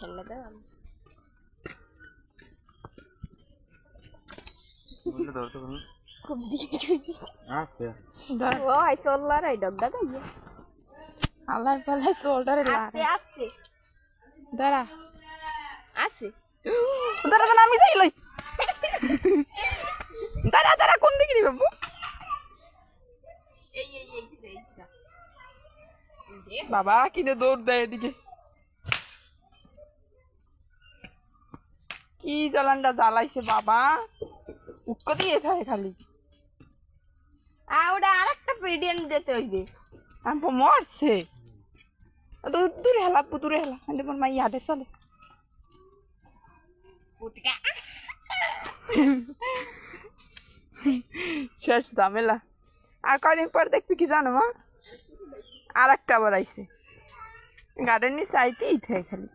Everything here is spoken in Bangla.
খেললে তো খুব দিয়ে ও আইসো আল্লাহর আই ডগদা গাইয়া আল্লাহর পাল্লায় শোল্ডারে আস্তে আস্তে দাঁড়া আসে দাঁড়া দাঁড়া আমি যাই লই দাঁড়া দাঁড়া কোন দিকে নি বাবু এই বাবা কিনে দৌড় দেয় এদিকে কি জ্বালানটা জ্বালাইছে বাবা উক্কো দিয়ে থাকে খালি ওটা আরেকটা পিডিয়ান দিতে হইবে আমি মরছে দূরে হেলা দূরে হেলা আমার মা ইয়াদে চলে পুটকা শেষ ঝামেলা আর কয়দিন পর দেখবি কি জানো মা আর একটা আবার আইছে গার্ডেন নিচে আইতেই থাকে খালি